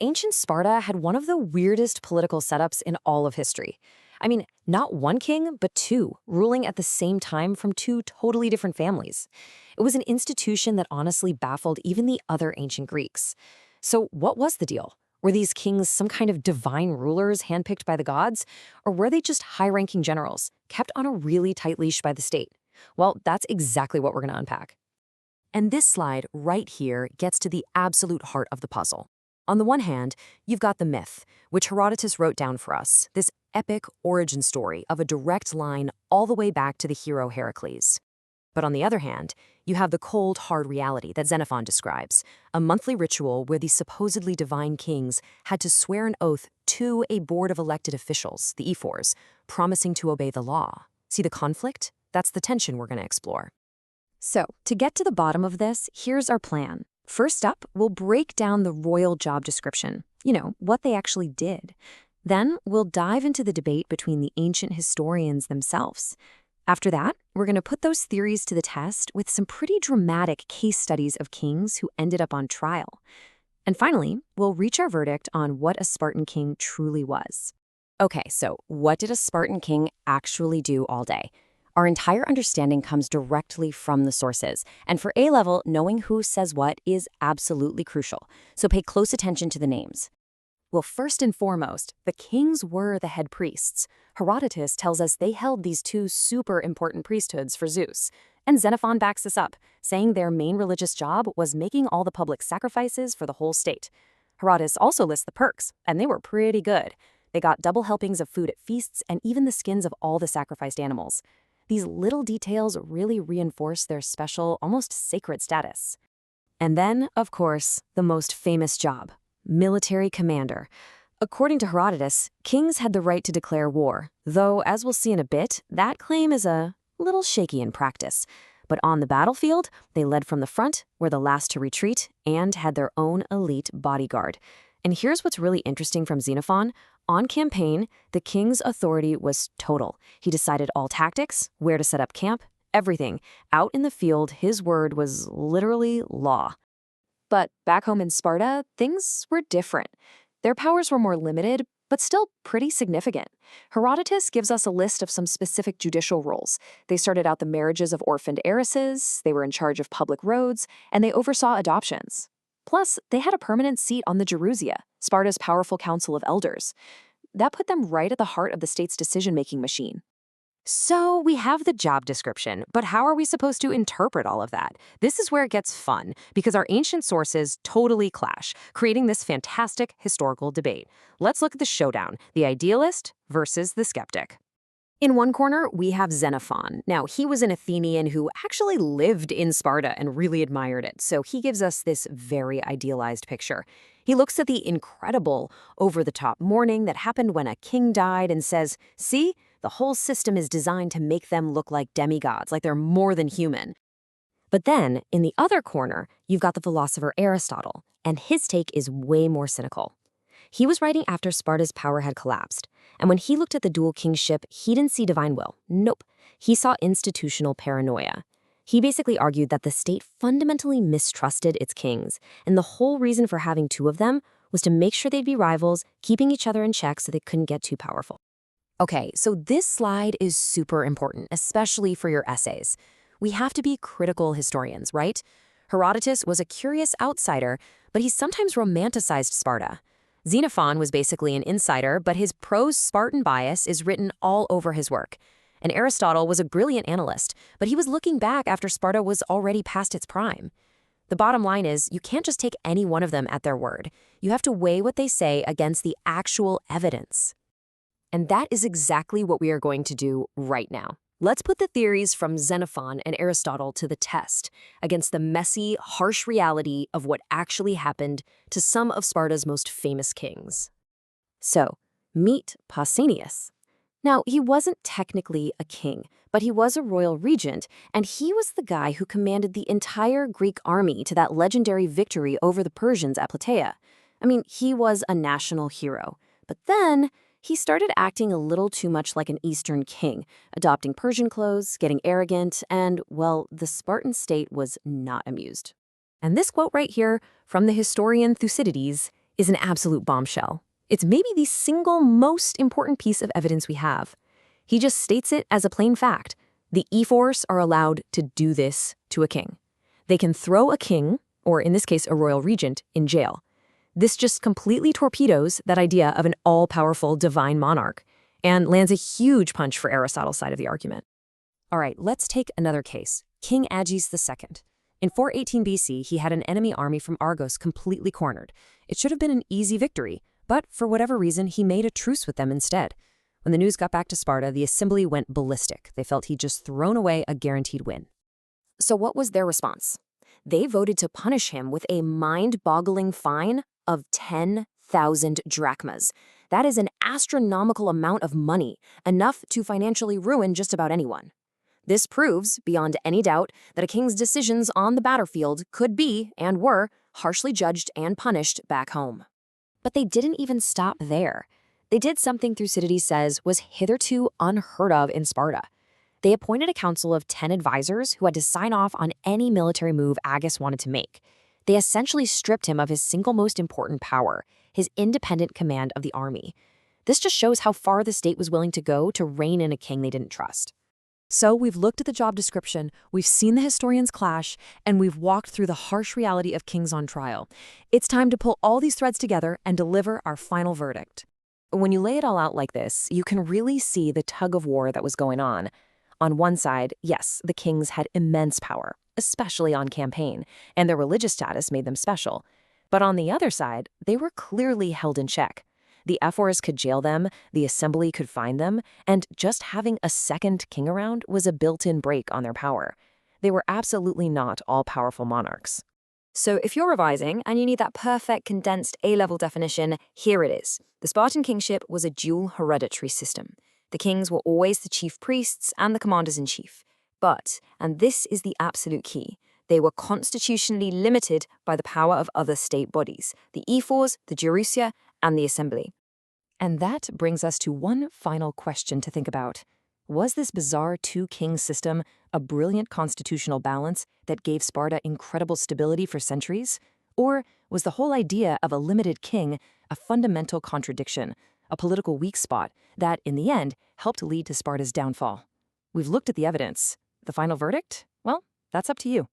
Ancient Sparta had one of the weirdest political setups in all of history. I mean, not one king, but two, ruling at the same time from two totally different families. It was an institution that honestly baffled even the other ancient Greeks. So, what was the deal? Were these kings some kind of divine rulers handpicked by the gods? Or were they just high ranking generals, kept on a really tight leash by the state? Well, that's exactly what we're going to unpack. And this slide right here gets to the absolute heart of the puzzle. On the one hand, you've got the myth, which Herodotus wrote down for us, this epic origin story of a direct line all the way back to the hero Heracles. But on the other hand, you have the cold, hard reality that Xenophon describes, a monthly ritual where these supposedly divine kings had to swear an oath to a board of elected officials, the ephors, promising to obey the law. See the conflict? That's the tension we're going to explore. So, to get to the bottom of this, here's our plan. First up, we'll break down the royal job description, what they actually did. Then, we'll dive into the debate between the ancient historians themselves. After that, we're going to put those theories to the test with some pretty dramatic case studies of kings who ended up on trial. And finally, we'll reach our verdict on what a Spartan king truly was. Okay, so what did a Spartan king actually do all day? Our entire understanding comes directly from the sources, and for A-level, knowing who says what is absolutely crucial, so pay close attention to the names. Well, first and foremost, the kings were the head priests. Herodotus tells us they held these two super important priesthoods for Zeus, and Xenophon backs this up, saying their main religious job was making all the public sacrifices for the whole state. Herodotus also lists the perks, and they were pretty good. They got double helpings of food at feasts and even the skins of all the sacrificed animals. These little details really reinforce their special, almost sacred status. And then, of course, the most famous job, military commander. According to Herodotus, kings had the right to declare war, though, as we'll see in a bit, that claim is a little shaky in practice. But on the battlefield, they led from the front, were the last to retreat, and had their own elite bodyguard. And here's what's really interesting from Xenophon. On campaign, the king's authority was total. He decided all tactics, where to set up camp, everything. Out in the field, his word was literally law. But back home in Sparta, things were different. Their powers were more limited, but still pretty significant. Herodotus gives us a list of some specific judicial roles. They started out the marriages of orphaned heiresses, they were in charge of public roads, and they oversaw adoptions. Plus, they had a permanent seat on the Gerousia, Sparta's powerful council of elders. That put them right at the heart of the state's decision-making machine. So we have the job description, but how are we supposed to interpret all of that? This is where it gets fun, because our ancient sources totally clash, creating this fantastic historical debate. Let's look at the showdown, the idealist versus the skeptic. In one corner, we have Xenophon. Now, he was an Athenian who actually lived in Sparta and really admired it, so he gives us this very idealized picture. He looks at the incredible, over-the-top mourning that happened when a king died and says, see, the whole system is designed to make them look like demigods, like they're more than human. But then, in the other corner, you've got the philosopher Aristotle, and his take is way more cynical. He was writing after Sparta's power had collapsed, and when he looked at the dual kingship, he didn't see divine will. Nope. He saw institutional paranoia. He basically argued that the state fundamentally mistrusted its kings, and the whole reason for having two of them was to make sure they'd be rivals, keeping each other in check so they couldn't get too powerful. Okay, so this slide is super important, especially for your essays. We have to be critical historians, right? Herodotus was a curious outsider, but he sometimes romanticized Sparta. Xenophon was basically an insider, but his pro-Spartan bias is written all over his work. And Aristotle was a brilliant analyst, but he was looking back after Sparta was already past its prime. The bottom line is, you can't just take any one of them at their word. You have to weigh what they say against the actual evidence. And that is exactly what we are going to do right now. Let's put the theories from Xenophon and Aristotle to the test against the messy, harsh reality of what actually happened to some of Sparta's most famous kings. So, meet Pausanias. Now, he wasn't technically a king, but he was a royal regent, and he was the guy who commanded the entire Greek army to that legendary victory over the Persians at Plataea. I mean, he was a national hero. But then, he started acting a little too much like an Eastern king, adopting Persian clothes, getting arrogant, and, well, the Spartan state was not amused. And this quote right here, from the historian Thucydides, is an absolute bombshell. It's maybe the single most important piece of evidence we have. He just states it as a plain fact. The E-Force are allowed to do this to a king. They can throw a king, or in this case a royal regent, in jail. This just completely torpedoes that idea of an all-powerful divine monarch and lands a huge punch for Aristotle's side of the argument. All right, let's take another case, King Agis II. In 418 BC, he had an enemy army from Argos completely cornered. It should have been an easy victory, but for whatever reason, he made a truce with them instead. When the news got back to Sparta, the assembly went ballistic. They felt he'd just thrown away a guaranteed win. So what was their response? They voted to punish him with a mind-boggling fine of 10,000 drachmas. That is an astronomical amount of money, enough to financially ruin just about anyone. This proves, beyond any doubt, that a king's decisions on the battlefield could be, and were, harshly judged and punished back home. But they didn't even stop there. They did something Thucydides says was hitherto unheard of in Sparta. They appointed a council of 10 advisors who had to sign off on any military move Agis wanted to make. They essentially stripped him of his single most important power, his independent command of the army. This just shows how far the state was willing to go to rein in a king they didn't trust. So we've looked at the job description, we've seen the historians clash, and we've walked through the harsh reality of kings on trial. It's time to pull all these threads together and deliver our final verdict. When you lay it all out like this, you can really see the tug of war that was going on. On one side, yes, the kings had immense power, especially on campaign, and their religious status made them special. But on the other side, they were clearly held in check. The Ephors could jail them, the assembly could fine them, and just having a second king around was a built-in brake on their power. They were absolutely not all-powerful monarchs. So if you're revising and you need that perfect condensed A-level definition, here it is. The Spartan kingship was a dual hereditary system. The kings were always the chief priests and the commanders-in-chief. But, and this is the absolute key, they were constitutionally limited by the power of other state bodies, the ephors, the gerousia, and the assembly. And that brings us to one final question to think about. Was this bizarre two-king system a brilliant constitutional balance that gave Sparta incredible stability for centuries? Or was the whole idea of a limited king a fundamental contradiction, a political weak spot that, in the end, helped lead to Sparta's downfall? We've looked at the evidence. The final verdict? Well, that's up to you.